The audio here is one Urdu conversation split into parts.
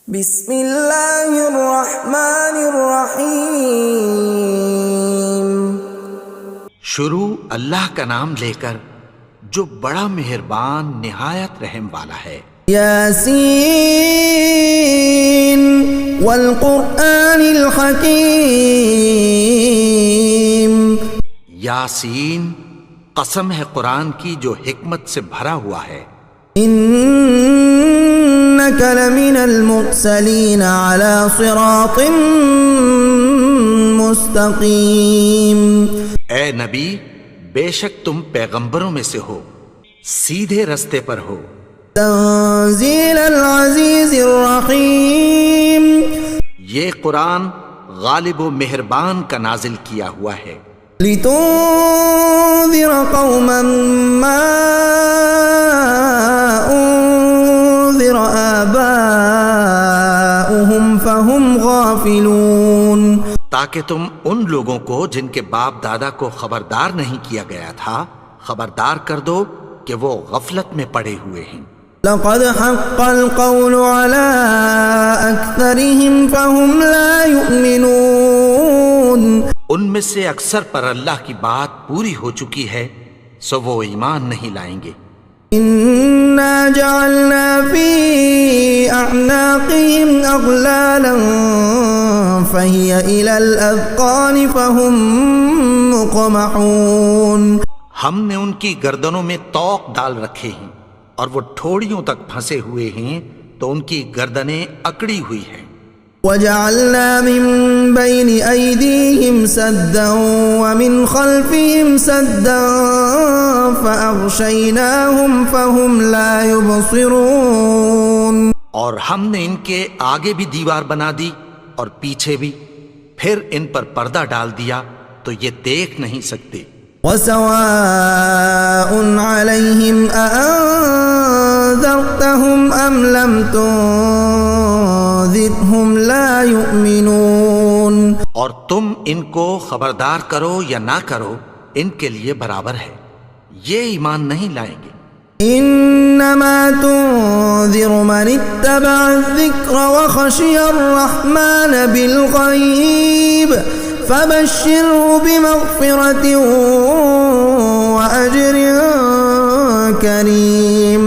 بسم اللہ الرحمن الرحیم۔ شروع اللہ کا نام لے کر جو بڑا مہربان نہایت رحم والا ہے۔ یاسین والقرآن الحکیم۔ یاسین، قسم ہے قرآن کی جو حکمت سے بھرا ہوا ہے۔ انک لمن المرسلین علی صراط مستقیم۔ اے نبی، بے شک تم پیغمبروں میں سے ہو، سیدھے رستے پر ہو۔ تنزیل العزیز الرحیم۔ یہ قرآن غالب و مہربان کا نازل کیا ہوا ہے۔ لتنذر قوما ما انذر آباؤهم فهم غافلون۔ تاکہ تم ان لوگوں کو جن کے باپ دادا کو خبردار نہیں کیا گیا تھا خبردار کر دو کہ وہ غفلت میں پڑے ہوئے ہیں۔ لقد حق القول على أكثرهم فهم لا يؤمنون۔ ان میں سے اکثر پر اللہ کی بات پوری ہو چکی ہے سو وہ ایمان نہیں لائیں گے۔ إنا جعلنا في أعناقهم أغلالا فهي إلى الأذقان فهم مقمحون۔ ہم نے ان کی گردنوں میں طوق ڈال رکھے ہیں اور وہ ٹھوڑیوں تک پھنسے ہوئے ہیں تو ان کی گردنیں اکڑی ہوئی ہیں۔ وجعلنا من بين أيديهم سدا ومن خلفهم سدا فأغشيناهم فهم لا يبصرون۔ اور ہم نے ان کے آگے بھی دیوار بنا دی اور پیچھے بھی، پھر ان پر پردہ ڈال دیا تو یہ دیکھ نہیں سکتے۔ وسواء عليهم أأنذرتهم أم لم تنذرهم لا يؤمنون۔ اور تم ان کو خبردار کرو یا نہ کرو ان کے لیے برابر ہے، یہ ایمان نہیں لائیں گے۔ انما تنذر من اتبع الذکر وخشی الرحمن بالغیب فبشره بمغفرة وأجر کریم۔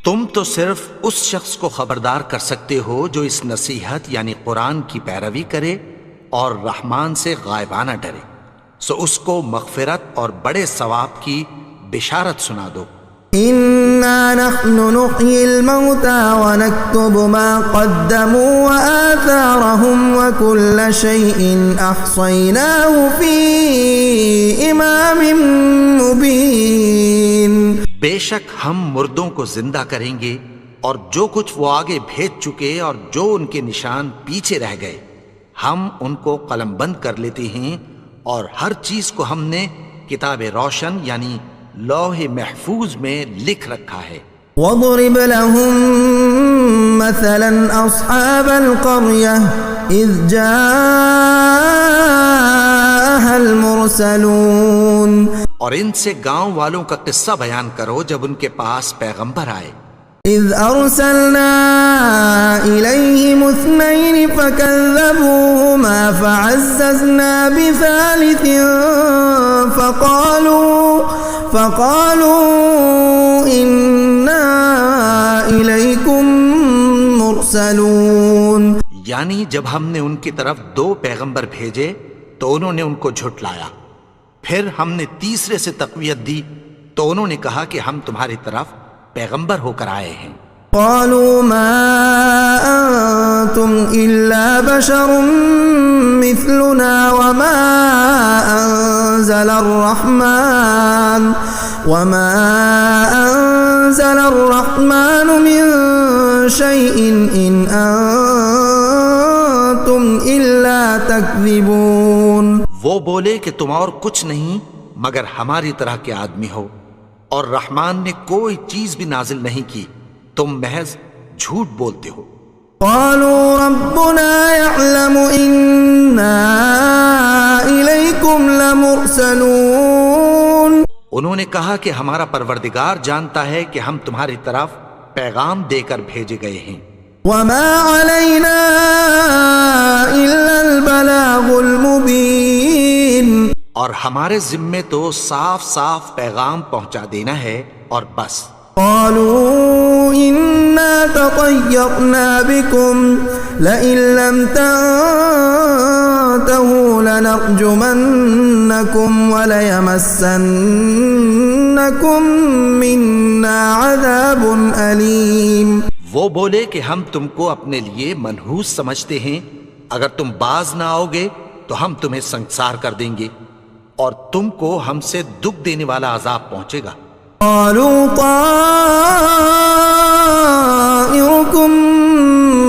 تم تو صرف اس شخص کو خبردار کر سکتے ہو جو اس نصیحت یعنی قرآن کی پیروی کرے اور رحمان سے غائبانہ ڈرے، سو اس کو مغفرت اور بڑے ثواب کی بشارت سنا دو۔ انا نحن نحيي الموتى ونكتب ما قدموا وآثارهم وكل شيء احصيناه في امام مبين۔ بے شک ہم مردوں کو زندہ کریں گے اور جو کچھ وہ آگے بھیج چکے اور جو ان کے نشان پیچھے رہ گئے ہم ان کو قلم بند کر لیتے ہیں، اور ہر چیز کو ہم نے کتاب روشن یعنی لوح محفوظ میں لکھ رکھا ہے۔ وَاضْرِبْ لَهُم مَّثَلًا أَصْحَابَ الْقَرْيَةِ إِذْ جَاءَهَا الْمُرْسَلُونَ۔ اور ان سے گاؤں والوں کا قصہ بیان کرو جب ان کے پاس پیغمبر آئے۔ إِذْ أَرْسَلْنَا إِلَيْهِمُ اثْنَيْنِ فَكَذَّبُوهُمَا فَعَزَّزْنَا بِثَالِثٍ فَقَالُوا إِنَّا إِلَيْكُمْ مُرْسَلُونَ۔ یعنی جب ہم نے ان کی طرف 2 پیغمبر بھیجے تو انہوں نے ان کو جھٹلایا، پھر ہم نے تیسرے سے تقویت دی تو انہوں نے کہا کہ ہم تمہاری طرف پیغمبر ہو کر آئے ہیں۔ قالوا ما أنتم إلا بشر مثلنا وما أنزل الرحمن من شيء إن أنتم إلا تكذبون۔ وہ بولے کہ تم اور کچھ نہیں مگر ہماری طرح کے آدمی ہو، اور رحمان نے کوئی چیز بھی نازل نہیں کی، تم محض جھوٹ بولتے ہو۔ قالوا ربنا يعلم إنا إليكم لمرسلون۔ انہوں نے کہا کہ ہمارا پروردگار جانتا ہے کہ ہم تمہاری طرف پیغام دے کر بھیجے گئے ہیں۔ وما علينا ہمارے ذمے تو صاف صاف پیغام پہنچا دینا ہے اور بس. قالوا إنا تطيرنا بكم لئن لم تنتهوا لنرجمنكم وليمسنكم منا عذاب أليم. وہ بولے کہ ہم تم کو اپنے لیے منحوس سمجھتے ہیں، اگر تم باز نہ آؤ گے تو ہم تمہیں سنگسار کر دیں گے اور تم کو ہم سے دکھ دینے والا عذاب پہنچے گا. قالوا طائركم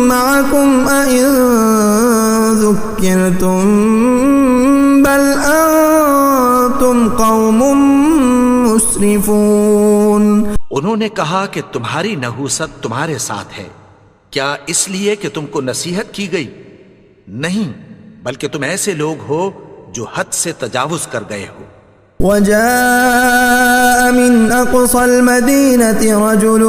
معكم أئن ذكرتم بل أنتم قوم مسرفون. انہوں نے کہا کہ تمہاری نحوست تمہارے ساتھ ہے، کیا اس لیے کہ تم کو نصیحت کی گئی؟ نہیں، بلکہ تم ایسے لوگ ہو جو حد سے تجاوز کر گئے ہو. وجاء من أقصى المدينة رجل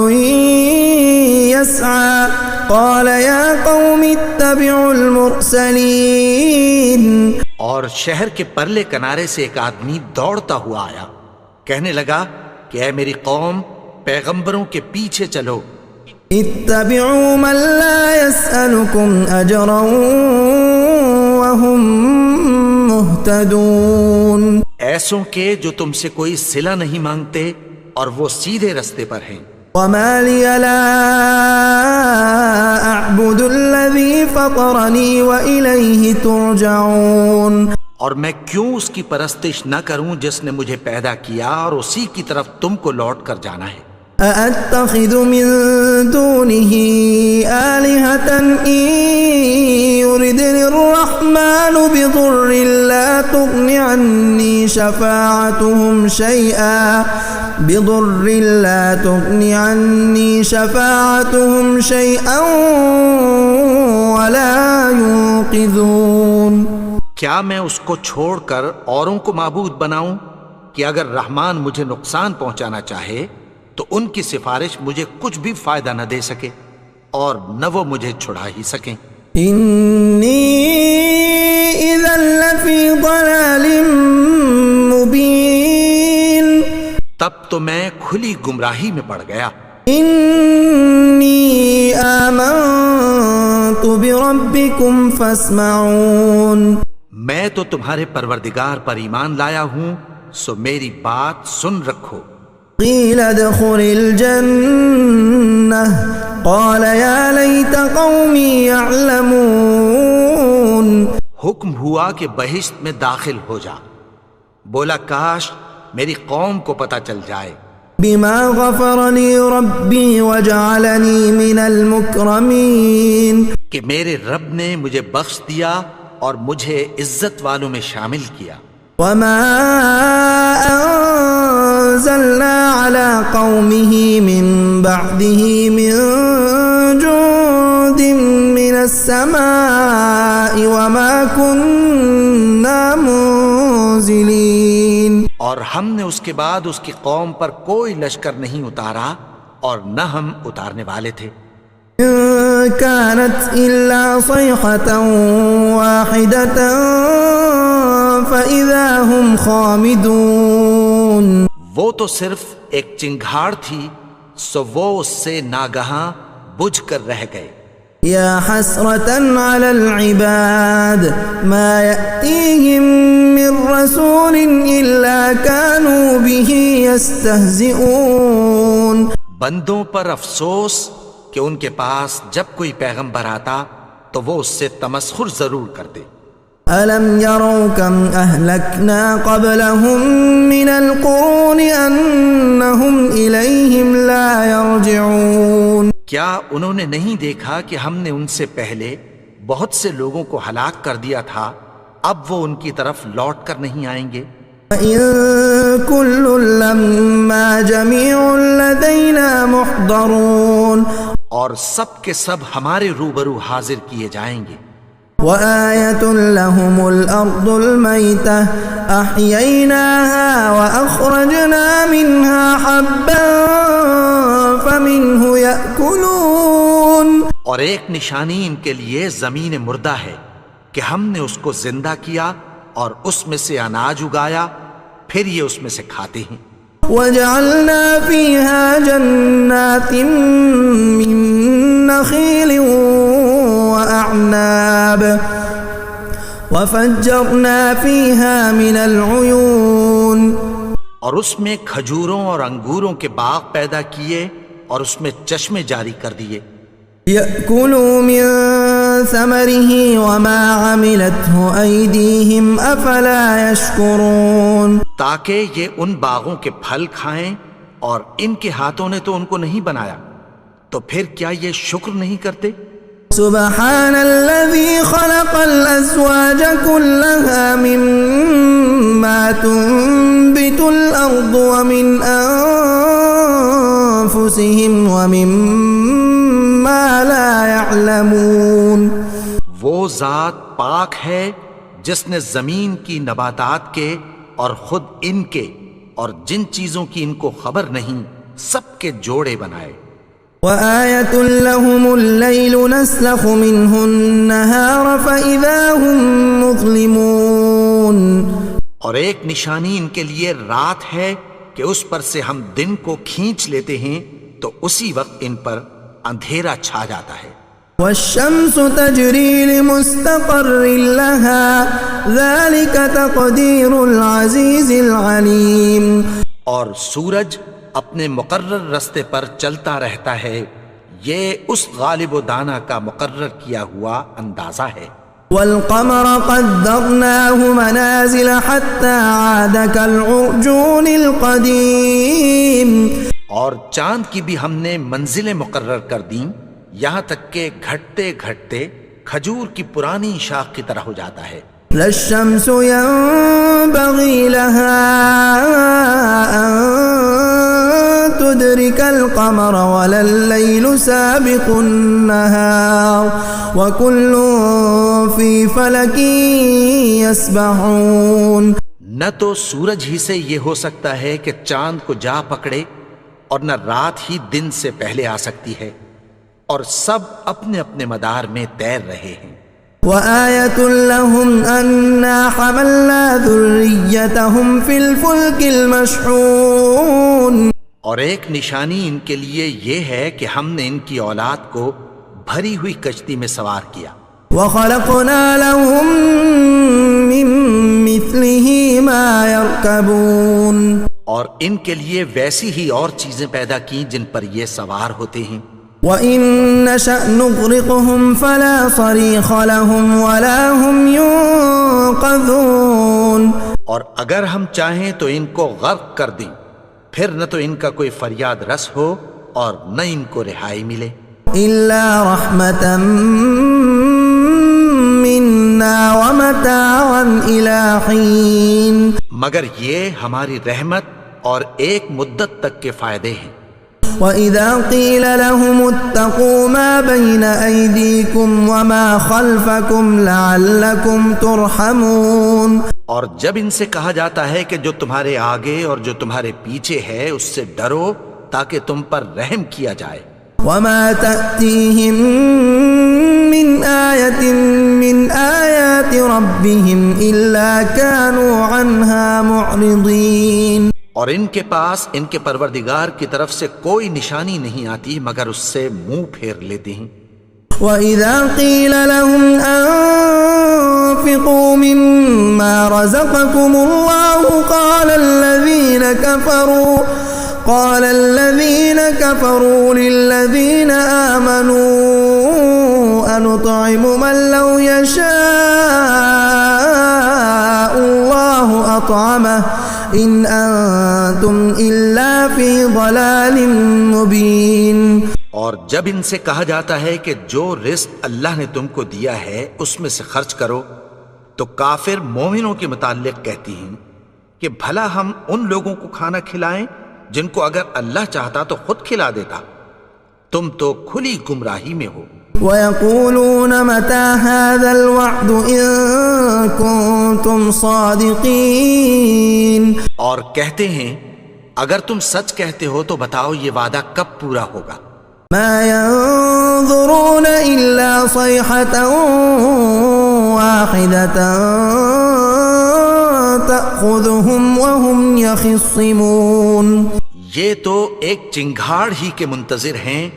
يسعى قال يا قوم اتبعوا المرسلين. اور شہر کے پرلے کنارے سے ایک آدمی دوڑتا ہوا آیا، کہنے لگا کہ اے میری قوم، پیغمبروں کے پیچھے چلو. اتبعوا من لا يسألكم أجرا وهم مهتدون. ایسوں کے جو تم سے کوئی صلہ نہیں مانگتے اور وہ سیدھے رستے پر ہیں. وما لي لا أعبد الذي فطرني وإليه ترجعون. اور میں کیوں اس کی پرستش نہ کروں جس نے مجھے پیدا کیا اور اسی کی طرف تم کو لوٹ کر جانا ہے. أأتخذ من دونه آلهة إن يردني الرحمن بضر لا تغن عني شفاعتهم شيئا ولا ينقذون. کیا میں اس کو چھوڑ کر اوروں کو معبود بناؤں کہ اگر رحمان مجھے نقصان پہنچانا چاہے تو ان کی سفارش مجھے کچھ بھی فائدہ نہ دے سکے اور نہ وہ مجھے چھڑا ہی سکیں. انی اذا لفی ضلال مبین. تب تو میں کھلی گمراہی میں پڑ گیا. انی آمنت بربکم فاسمعون. میں تو تمہارے پروردگار پر ایمان لایا ہوں، سو میری بات سن رکھو. قیل ادخل الجنة قال یا لیت قومی یعلمون. حکم ہوا کہ بہشت میں داخل ہو جا. بولا کاش میری قوم کو پتہ چل جائے. بما غفر لی ربی وجعلنی من المکرمین. کہ میرے رب نے مجھے بخش دیا اور مجھے عزت والوں میں شامل کیا. وما انزلنا على قومه من بعده من جند من السماء وما كنا منزلين. اور ہم نے اس کے بعد اس کی قوم پر کوئی لشکر نہیں اتارا اور نہ ہم اتارنے والے تھے. كانت إلا صيحة واحدة فإذا هم خامدون. وہ تو صرف ایک چنگھاڑ تھی، سو وہ اس سے ناگہاں بجھ کر رہ گئے. یا حسرة على العباد ما يأتيهم من رسول إلا كانوا به يستهزئون. بندوں پر افسوس کہ ان کے پاس جب کوئی پیغمبر آتا تو وہ اس سے تمسخر ضرور کرتے. أَلَمْ يَرَوْا كَمْ أَهْلَكْنَا قَبْلَهُمْ مِنَ الْقُرُونِ أَنَّهُمْ إِلَيْهِمْ لَا يَرْجِعُونَ. کیا انہوں نے نہیں دیکھا کہ ہم نے ان سے پہلے بہت سے لوگوں کو ہلاک کر دیا تھا، اب وہ ان کی طرف لوٹ کر نہیں آئیں گے. وَإِن كُلٌّ لَّمَّا جَمِيعٌ لَّدَيْنَا مُحْضَرُونَ. اور سب کے سب ہمارے روبرو حاضر کیے جائیں گے. وآية لهم الأرض الميتة أحييناها وأخرجنا منها حبا فمنه يأكلون. اور ایک نشانی ان کے لیے زمین مردہ ہے کہ ہم نے اس کو زندہ کیا اور اس میں سے اناج اگایا، پھر یہ اس میں سے کھاتے ہیں۔ وجعلنا فيها جنات من نخيل وأعناب وفجرنا فيها من العيون، اور اس میں کھجوروں اور انگوروں کے باغ پیدا کیے اور اس میں چشمے جاری کر دیے۔ يأكلوا من ثمره وما عملته أيديهم أفلا يشكرون، تاکہ یہ ان باغوں کے پھل کھائیں، اور ان کے ہاتھوں نے تو ان کو نہیں بنایا، تو پھر کیا یہ شکر نہیں کرتے؟ سبحان الذي خلق الأزواج كلها مما تنبت الأرض ومن أنفسهم ومما لا يعلمون، وہ ذات پاک ہے جس نے زمین کی نباتات کے اور خود ان کے اور جن چیزوں کی ان کو خبر نہیں سب کے جوڑے بنائے۔ وآية لهم الليل نسلخ منه النهار فإذا هم مظلمون، اور ایک نشانی ان کے لیے رات ہے کہ اس پر سے ہم دن کو کھینچ لیتے ہیں تو اسی وقت ان پر اندھیرا چھا جاتا ہے۔ والشمس تجري لمستقر لها ذلك تقدير العزيز العليم، اور سورج اپنے مقرر رستے پر چلتا رہتا ہے، یہ اس غالب و دانا کا مقرر کیا ہوا اندازہ ہے۔ والقمر قدرناه منازل حتى عاد كالعرجون القديم، اور چاند کی بھی ہم نے منزلیں مقرر کر دیں، یہاں تک کہ گھٹتے گھٹتے کھجور کی پرانی شاخ کی طرح ہو جاتا ہے۔ لا الشمس ينبغي لها أن تدرك القمر ولا الليل سابق النهار وكل في فلك يسبحون، نہ تو سورج ہی سے یہ ہو سکتا ہے کہ چاند کو جا پکڑے، اور نہ رات ہی دن سے پہلے آ سکتی ہے، اور سب اپنے اپنے مدار میں تیر رہے ہیں۔ وآية لهم أنا حملنا ذريتهم في الفلك المشحون، اور ایک نشانی ان کے لیے یہ ہے کہ ہم نے ان کی اولاد کو بھری ہوئی کشتی میں سوار کیا۔ وخلقنا لهم من مثله ما يركبون، اور ان کے لیے ویسی ہی اور چیزیں پیدا کی جن پر یہ سوار ہوتے ہیں۔ وَإِن نَّشَأْ نُغْرِقْهُمْ فَلَا صَرِيخَ لَهُمْ وَلَا هُمْ يُنقَذُونَ، اور اگر ہم چاہیں تو ان کو غرق کر دیں، پھر نہ تو ان کا کوئی فریاد رس ہو اور نہ ان کو رہائی ملے۔ إِلَّا رَحْمَةً مِّنَّا وَمَتَاعًا إِلَىٰ حِينٍ، مگر یہ ہماری رحمت اور ایک مدت تک کے فائدے ہیں۔ وَإِذَا قِيلَ لَهُمُ اتَّقُوا مَا بَيْنَ أَيْدِيكُمْ وَمَا خَلْفَكُمْ لَعَلَّكُمْ تُرْحَمُونَ، اور جب ان سے کہا جاتا ہے کہ جو تمہارے آگے اور جو تمہارے پیچھے ہے اس سے ڈرو تاکہ تم پر رحم کیا جائے۔ وَمَا تَأْتِيهِم مِّنْ آيَةٍ مِّنْ آيَاتِ رَبِّهِمْ إِلَّا كَانُوا عَنْهَا مُعْرِضِينَ، اور ان کے پاس ان کے پروردگار کی طرف سے کوئی نشانی نہیں آتی مگر اس سے منہ پھیر لیتے ہیں۔ وَإِذَا قِيلَ لَهُمْ أَنفِقُوا مِمَّا رَزَقَكُمُ اللَّهُ قَالَ الَّذِينَ كَفَرُوا لِلَّذِينَ آمَنُوا أَنُطْعِمُ مَن لَّوْ يَشَاءُ اللَّهُ أَطْعَمَهُ إِنْ أَنتُمْ إِلَّا فِي ضَلَالٍ مُّبِينٍ، اور جب ان سے کہا جاتا ہے کہ جو رزق اللہ نے تم کو دیا ہے اس میں سے خرچ کرو، تو کافر مومنوں کے متعلق کہتی ہیں کہ بھلا ہم ان لوگوں کو کھانا کھلائیں جن کو اگر اللہ چاہتا تو خود کھلا دیتا، تم تو کھلی گمراہی میں ہو۔ وَيَقُولُونَ مَتَىٰ هَٰذَا الْوَعْدُ إِن كُنتُمْ صَادِقِينَ، اور کہتے ہیں اگر تم سچ کہتے ہو تو بتاؤ یہ وعدہ کب پورا ہوگا۔ مَا يَنظُرُونَ إِلَّا صَيْحَةً وَاحِدَةً تأخذهم وهم يخصمون. یہ تو ایک چنگھاڑ ہی کے منتظر ہیں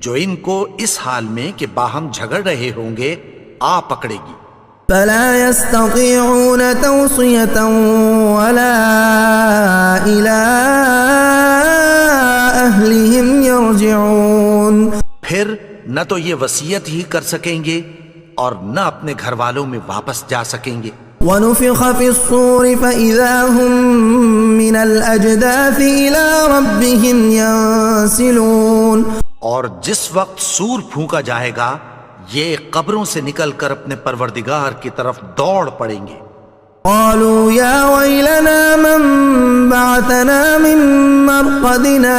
جو ان کو اس حال میں کہ باہم جھگڑ رہے ہوں گے آ پکڑے گی. فلا يستطيعون توصية ولا إلى أهلهم يرجعون. پھر نہ تو یہ وصیت ہی کر سکیں گے اور نہ اپنے گھر والوں میں واپس جا سکیں گے. ونفخ في الصور فإذا هم من الأجداث إلى ربهم ينسلون. اور جس وقت سور پھونکا جائے گا یہ قبروں سے نکل کر اپنے پروردگار کی طرف دوڑ پڑیں گے. قالوا يا ويلنا من بعثنا من مرقدنا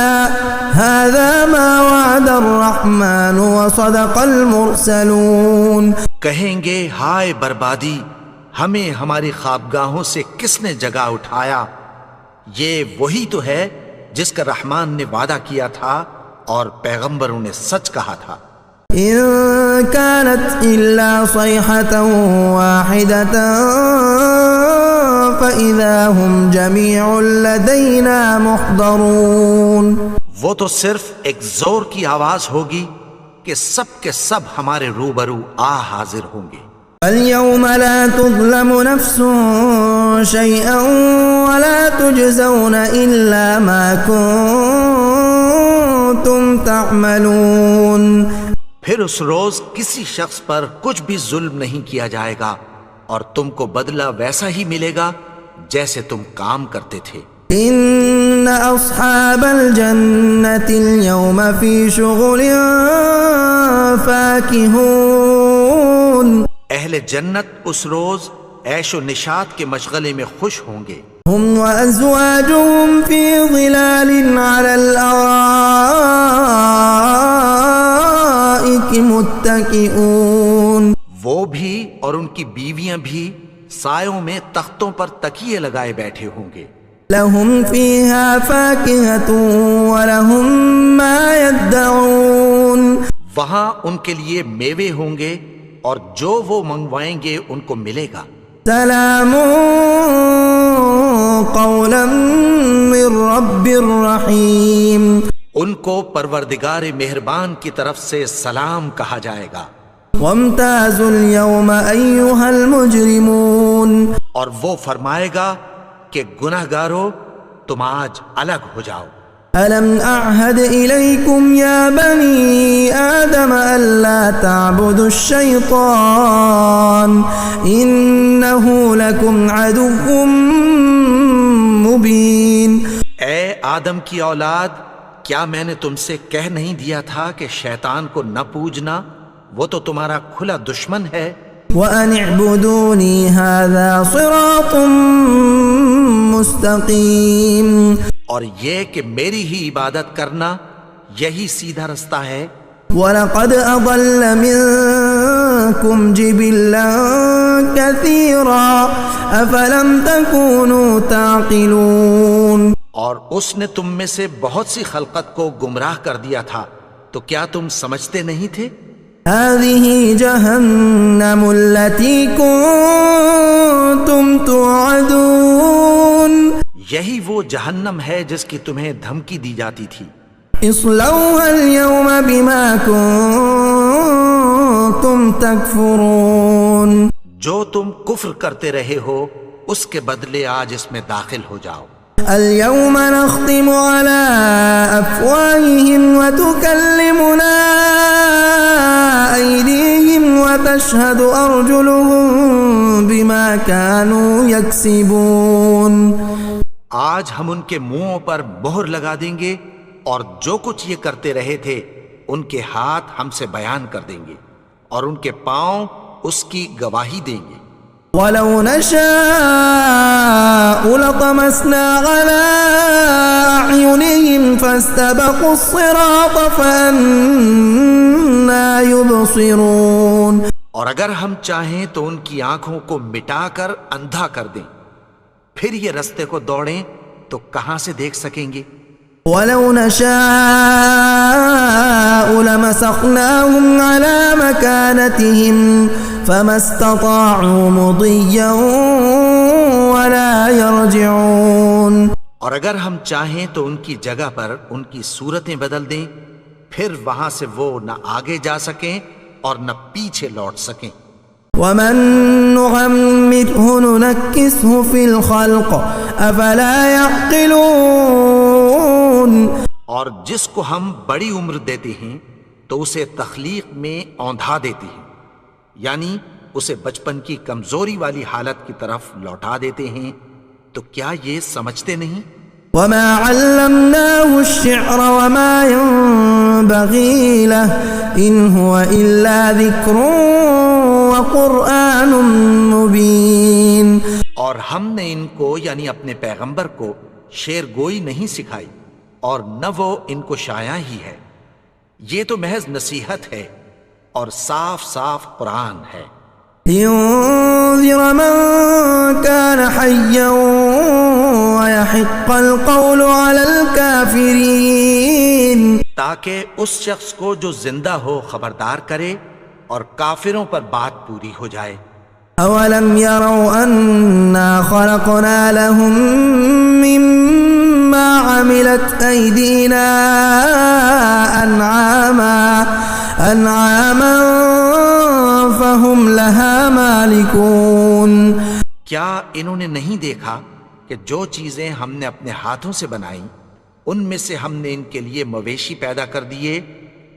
هذا ما وعد الرحمن وصدق المرسلون. کہیں گے ہائے بربادی، ہمیں ہماری خوابگاہوں سے کس نے جگا اٹھایا؟ یہ وہی تو ہے جس کا رحمان نے وعدہ کیا تھا اور پیغمبروں نے سچ کہا تھا. إن كانت إلا صيحة واحدة فإذا هم جميع لدينا محضرون. وہ تو صرف ایک زور کی آواز ہوگی کہ سب کے سب ہمارے روبرو آ حاضر ہوں گے. اليوم لا تظلم نفس شيئا ولا تجزون إلا ما كنتم تعملون. پھر اس روز کسی شخص پر کچھ بھی ظلم نہیں کیا جائے گا اور تم کو بدلہ ویسا ہی ملے گا جیسے تم کام کرتے تھے. ان اصحاب الجنة اليوم في شغل فاكهون. اہل جنت اس روز عیش و نشاط کے مشغلے میں خوش ہوں گے. هم وازواجهم في ظلال على الارائك متكئون. وہ بھی اور ان کی بیویاں بھی سایوں میں تختوں پر تکیے لگائے بیٹھے ہوں گے. لهم فيها فاكهة ولهم ما يدعون. وہاں ان کے لیے میوے ہوں گے اور جو وہ منگوائیں گے ان کو ملے گا. سلام قولا من رب الرحیم. ان کو پروردگار مہربان کی طرف سے سلام کہا جائے گا. وامتازوا اليوم ایها المجرمون. اور وہ فرمائے گا کہ گناہگارو تم آج الگ ہو جاؤ. ألم أعهد إليكم يا بني آدم ألا تعبدوا الشيطان إنه لكم عدو مبين. اے آدم کی اولاد، کیا میں نے تم سے کہہ نہیں دیا تھا کہ شیطان کو نہ پوجنا؟ وہ تو تمہارا کھلا دشمن ہے. وأن اعبدوني هذا صراط مستقيم. اور یہ کہ میری ہی عبادت کرنا یہی سیدھا رستہ ہے. وَلَقَدْ أَضَلَّ مِنكُمْ جِبِلًّا كَثِيرًا أَفَلَمْ تَكُونُوا تَعْقِلُونَ. اور اس نے تم میں سے بہت سی خلقت کو گمراہ کر دیا تھا، تو کیا تم سمجھتے نہیں تھے؟ هَذِهِ جَهَنَّمُ الَّتِي كُنتُمْ تُوعَدُونَ. یہی وہ جہنم ہے جس کی تمہیں دھمکی دی جاتی تھی. اصلوها اليوم بما كنتم تكفرون. جو تم کفر کرتے رہے ہو اس کے بدلے آج اس میں داخل ہو جاؤ. اليوم نختم على أفواههم وتكلمنا أيديهم وتشهد أرجلهم بما كانوا يكسبون. آج ہم ان کے منہوں پر مہر لگا دیں گے اور جو کچھ یہ کرتے رہے تھے ان کے ہاتھ ہم سے بیان کر دیں گے اور ان کے پاؤں اس کی گواہی دیں گے. وَلَوْ نَشَاءُ لَطَمَسْنَا عَلَىٰ أَعْيُنِهِمْ فَاسْتَبَقُوا الصِّرَاطَ فَأَنَّىٰ يُبْصِرُونَ. اور اگر ہم چاہیں تو ان کی آنکھوں کو مٹا کر اندھا کر دیں، پھر یہ رستے کو دوڑیں تو کہاں سے دیکھ سکیں گے. وَلَوْ نَشَاءُ لَمَسَخْنَاهُمْ عَلَىٰ مَكَانَتِهِمْ فَمَا اسْتَطَاعُوا مُضِيًّا ولا يرجعون. اور اگر ہم چاہیں تو ان کی جگہ پر ان کی صورتیں بدل دیں، پھر وہاں سے وہ نہ آگے جا سکیں اور نہ پیچھے لوٹ سکیں. ومن نعمره ننكسه في الخلق افلا يعقلون. اور جس کو ہم بڑی عمر دیتے ہیں تو اسے تخلیق میں اوندھا دیتے ہیں، یعنی اسے بچپن کی کمزوری والی حالت کی طرف لوٹا دیتے ہیں. تو کیا یہ سمجھتے نہیں؟ وما علمناه الشعر وما ينبغي له ان هو الا ذكر وقرآن مبين. اور ہم نے ان کو یعنی اپنے پیغمبر کو شعر گوئی نہیں سکھائی اور نہ وہ ان کو شایع ہی ہے، یہ تو محض نصیحت ہے اور صاف صاف قرآن ہے. لينذر من كان حيا ويحق القول على الكافرين. تاکہ اس شخص کو جو زندہ ہو خبردار کرے اور کافروں پر بات پوری ہو جائے. اولم يروا انا خلقنا لهم مما عملت ايدينا انعاما فهم لها مالكون. کیا انہوں نے نہیں دیکھا کہ جو چیزیں ہم نے اپنے ہاتھوں سے بنائیں ان میں سے ہم نے ان کے لیے مویشی پیدا کر دیے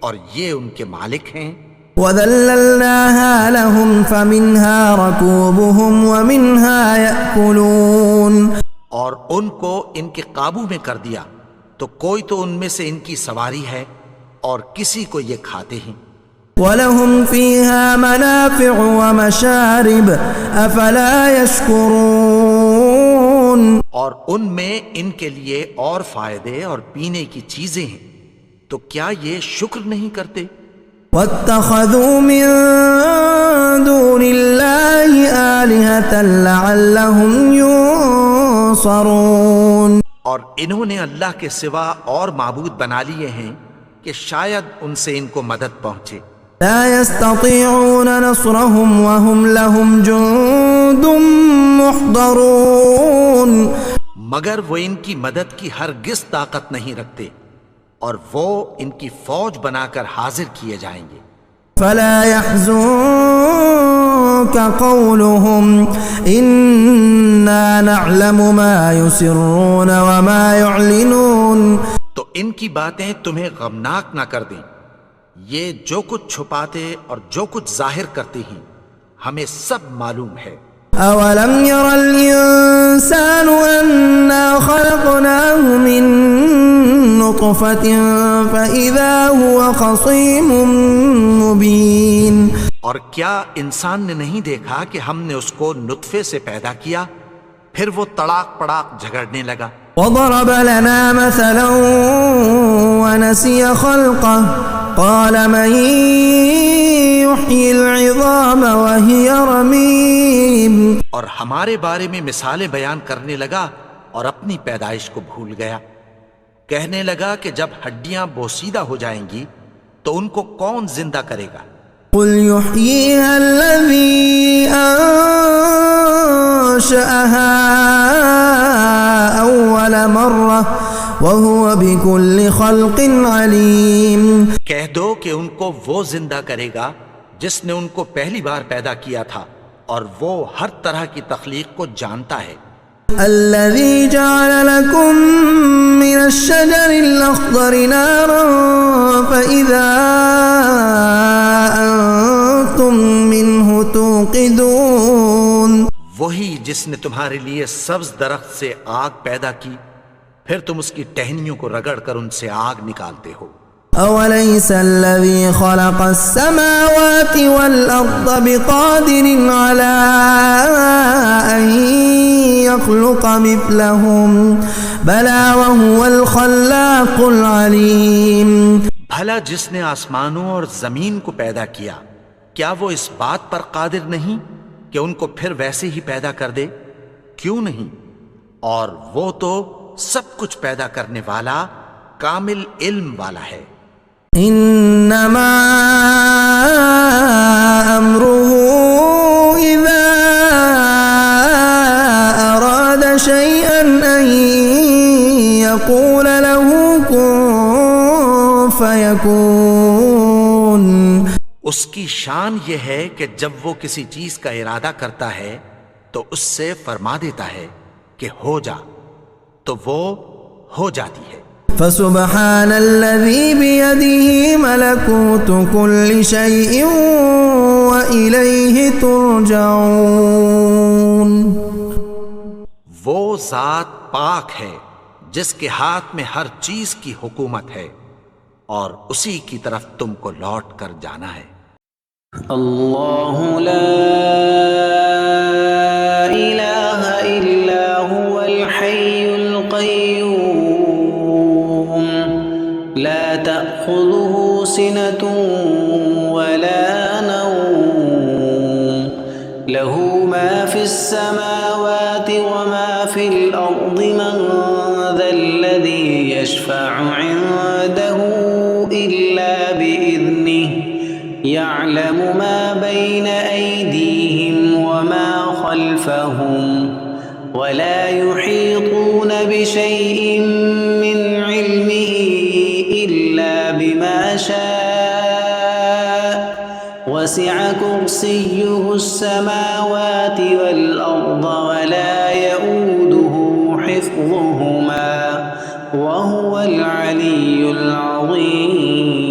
اور یہ ان کے مالک ہیں. وَذَلَّلْنَاهَا لَهُمْ فَمِنْهَا رَكُوبُهُمْ وَمِنْهَا يَأْكُلُونَ. اور ان کو ان کے قابو میں کر دیا تو کوئی تو ان میں سے ان کی سواری ہے اور کسی کو یہ کھاتے ہیں. وَلَهُمْ فِيهَا مَنَافِعُ وَمَشَارِبُ أَفَلَا يَشْكُرُونَ. اور ان میں ان کے لیے اور فائدے اور پینے کی چیزیں ہیں، تو کیا یہ شکر نہیں کرتے؟ وَاتَّخَذُوا مِن دُونِ اللَّهِ آلِهَةً لَعَلَّهُمْ يُنصَرُونَ. اور انہوں نے اللہ کے سوا اور معبود بنا لیے ہیں کہ شاید ان سے ان کو مدد پہنچے. لا يستطيعون نصرهم وهم لهم جند محضرون. مگر وہ ان کی مدد کی ہرگز طاقت نہیں رکھتے اور وہ ان کی فوج بنا کر حاضر کیے جائیں گے. فلا يحزنك قولهم إنا نعلم ما يسرون وما يعلنون. تو ان کی باتیں تمہیں غمناک نہ کر دیں، یہ جو کچھ چھپاتے اور جو کچھ ظاہر کرتے ہیں ہمیں سب معلوم ہے. أولم ير الإنسان أنا خلقناه من نطفة فإذا هو خصيم مبين. اور کیا انسان نے نہیں دیکھا کہ ہم نے اس کو نطفے سے پیدا کیا پھر وہ تڑاک پڑاک جھگڑنے لگا. وضرب لنا مثلا ونسي خلقه قال من يحيي العظام وهي رميم. اور ہمارے بارے میں مثالیں بیان کرنے لگا اور اپنی پیدائش کو بھول گیا. کہنے لگا کہ جب ہڈیاں بوسیدہ ہو جائیں گی تو ان کو کون زندہ کرے گا؟ قل يحييها الذي أنشأها أول مرة وهو بكل خلق عليم. کہہ دو کہ ان کو وہ زندہ کرے گا جس نے ان کو پہلی بار پیدا کیا تھا اور وہ ہر طرح کی تخلیق کو جانتا ہے. الذي جعل لكم من الشجر الأخضر نارا فإذا أنتم منه توقدون. وہی جس نے تمہارے لیے سبز درخت سے آگ پیدا کی پھر تم اس کی ٹہنیوں کو رگڑ کر ان سے آگ نکالتے ہو. أوليس الذي خلق السماوات والأرض بقادر على أن يخلق مثلهم بلى وهو الخلاق العليم. بھلا جس نے آسمانوں اور زمین کو پیدا کیا کیا وہ اس بات پر قادر نہیں کہ ان کو پھر ویسے ہی پیدا کر دے؟ کیوں نہیں؟ اور وہ تو سب کچھ پیدا کرنے والا کامل علم والا ہے. انما امره اذا اراد اس کی شان یہ ہے کہ جب وہ کسی چیز کا ارادہ کرتا ہے تو اس سے فرما دیتا ہے کہ ہو جا، تو وہ ہو جاتی ہے۔ فسبحان الذي بيده ملكوت كل شيء وإليه ترجعون۔ وہ ذات پاک ہے جس کے ہاتھ میں ہر چیز کی حکومت ہے اور اسی کی طرف تم کو لوٹ کر جانا ہے۔ اللہ لا الہ الا هو الحی القیوم لا تأخذه سنة ولا نوم له ما في السماوات وما في الأرض من ذا الذي يشفع عنده إلا بإذنه يعلم ما بين أيديهم وما خلفهم ولا يحيطون بشيء من علمه إلا بما شاء وسع كرسيه السماوات والأرض ولا يؤوده حفظهما وهو العلي العظيم۔